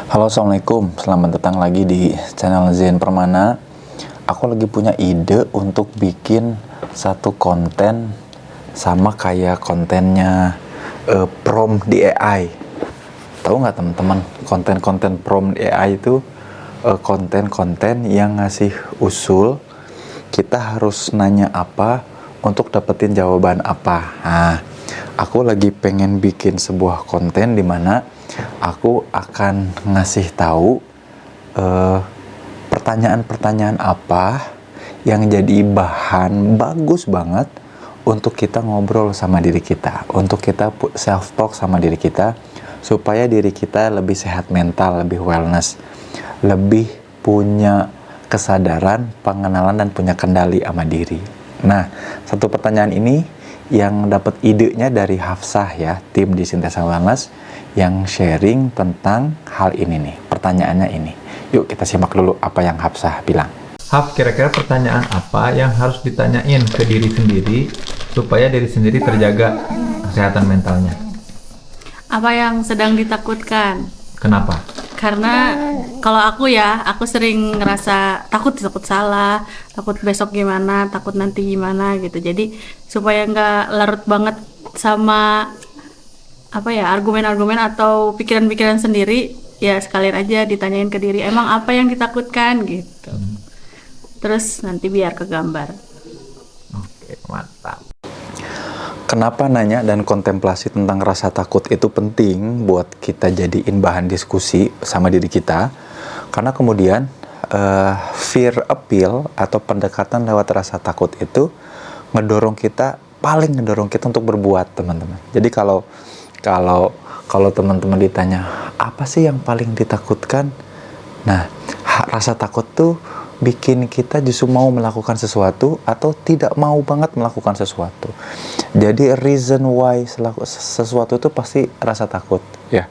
Halo, assalamualaikum. Selamat datang lagi di channel Zen Permana. Aku lagi punya ide untuk bikin satu konten sama kayak kontennya prom di AI. Tahu nggak teman-teman? Konten-konten prom di AI itu konten-konten yang ngasih usul kita harus nanya apa untuk dapetin jawaban apa. Nah, aku lagi pengen bikin sebuah konten di mana aku akan ngasih tahu pertanyaan-pertanyaan apa yang jadi bahan bagus banget untuk kita ngobrol sama diri kita, untuk kita self talk sama diri kita, supaya diri kita lebih sehat mental, lebih wellness, lebih punya kesadaran, pengenalan, dan punya kendali sama diri. Nah, satu pertanyaan ini yang dapat idenya dari Hafsah ya, tim di Sintesa Wellness, yang sharing tentang hal ini nih. Pertanyaannya ini. Yuk kita simak dulu apa yang Hafsah bilang. Haf, kira-kira pertanyaan apa yang harus ditanyain ke diri sendiri supaya diri sendiri terjaga kesehatan mentalnya? Apa yang sedang ditakutkan? Kenapa? Karena kalau aku sering ngerasa takut salah, takut besok gimana, takut nanti gimana gitu. Jadi supaya nggak larut banget sama argumen-argumen atau pikiran-pikiran sendiri, ya sekalian aja ditanyain ke diri, emang apa yang ditakutkan gitu. Terus nanti biar kegambar. Oke, mantap. Kenapa nanya dan kontemplasi tentang rasa takut itu penting buat kita jadiin bahan diskusi sama diri kita? Karena kemudian fear appeal atau pendekatan lewat rasa takut itu ngedorong kita untuk berbuat, teman-teman. Jadi kalau teman-teman ditanya apa sih yang paling ditakutkan, nah rasa takut tuh bikin kita justru mau melakukan sesuatu atau tidak mau banget melakukan sesuatu. Jadi reason why sesuatu itu pasti rasa takut ya.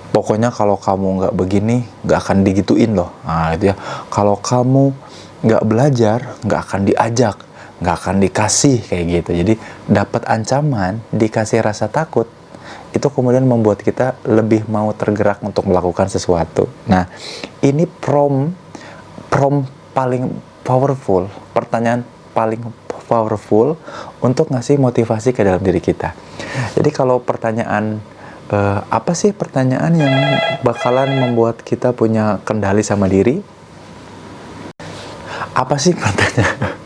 Pokoknya kalau kamu nggak begini nggak akan digituin loh. Nah itu ya. Kalau kamu nggak belajar nggak akan diajak, nggak akan dikasih kayak gitu. Jadi dapat ancaman, dikasih rasa takut, itu kemudian membuat kita lebih mau tergerak untuk melakukan sesuatu. Nah ini prom paling powerful, pertanyaan paling powerful untuk ngasih motivasi ke dalam diri kita. Jadi kalau pertanyaan apa sih pertanyaan yang bakalan membuat kita punya kendali sama diri? Apa sih pertanyaan?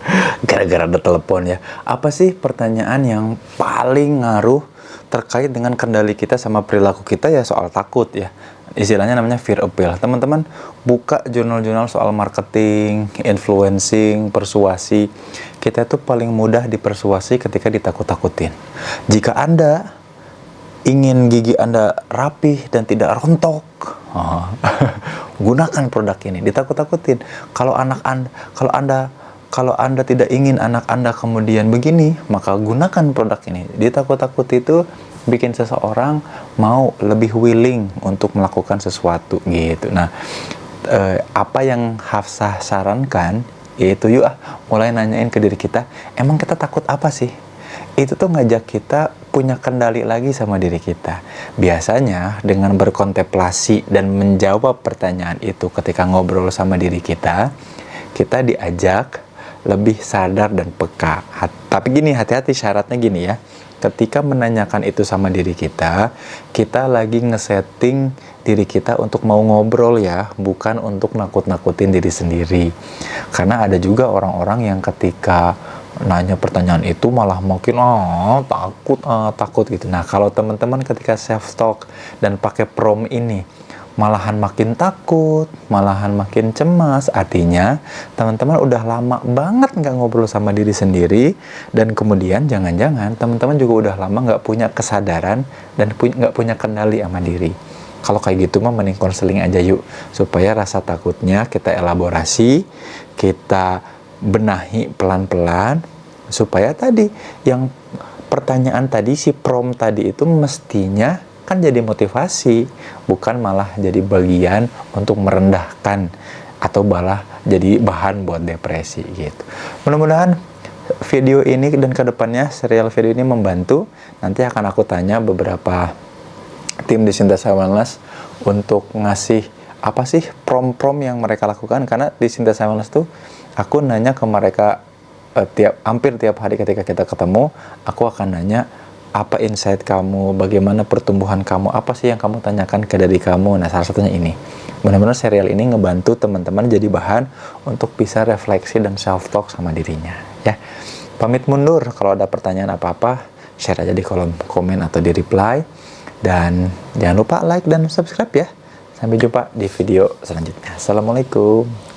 Gara-gara ada telepon ya. Apa sih pertanyaan yang paling ngaruh terkait dengan kendali kita sama perilaku kita? Ya soal takut ya. Istilahnya namanya fear appeal. Teman-teman buka jurnal-jurnal soal marketing, influencing, persuasi. Kita itu paling mudah dipersuasi ketika ditakut-takutin. Jika Anda ingin gigi Anda rapih dan tidak rontok, gunakan produk ini. Ditakut-takutin. Kalau Anda tidak ingin anak Anda kemudian begini, maka gunakan produk ini. Ditakut-takuti itu bikin seseorang mau lebih willing untuk melakukan sesuatu gitu. Nah, apa yang Hafsah sarankan yaitu mulai nanyain ke diri kita, emang kita takut apa sih? Itu tuh ngajak kita punya kendali lagi sama diri kita. Biasanya dengan berkontemplasi dan menjawab pertanyaan itu ketika ngobrol sama diri kita diajak lebih sadar dan peka. Tapi gini, hati-hati, syaratnya gini ya. Ketika menanyakan itu sama diri kita lagi ngesetting diri kita untuk mau ngobrol ya, bukan untuk nakut-nakutin diri sendiri. Karena ada juga orang-orang yang ketika nanya pertanyaan itu malah makin takut gitu. Nah, kalau teman-teman ketika self talk dan pakai prom ini malahan makin takut, malahan makin cemas, artinya teman-teman udah lama banget nggak ngobrol sama diri sendiri, dan kemudian jangan-jangan teman-teman juga udah lama nggak punya kesadaran dan nggak punya kendali sama diri. Kalau kayak gitu mah mending konseling aja yuk, supaya rasa takutnya kita elaborasi, kita benahi pelan-pelan, supaya tadi yang pertanyaan tadi, si prom tadi itu mestinya kan jadi motivasi, bukan malah jadi bagian untuk merendahkan atau malah jadi bahan buat depresi gitu. Mudah-mudahan video ini dan kedepannya serial video ini membantu. Nanti akan aku tanya beberapa tim di Sintesa Wellness untuk ngasih apa sih prom yang mereka lakukan. Karena di Synthesis Wellness tuh aku nanya ke mereka hampir tiap hari ketika kita ketemu, aku akan nanya apa insight kamu, bagaimana pertumbuhan kamu, apa sih yang kamu tanyakan ke diri kamu. Nah, salah satunya ini. Benar-benar serial ini ngebantu teman-teman jadi bahan untuk bisa refleksi dan self talk sama dirinya, ya. Pamit mundur. Kalau ada pertanyaan apa-apa, share aja di kolom komen atau di reply. Dan jangan lupa like dan subscribe ya. Sampai jumpa di video selanjutnya. Assalamualaikum.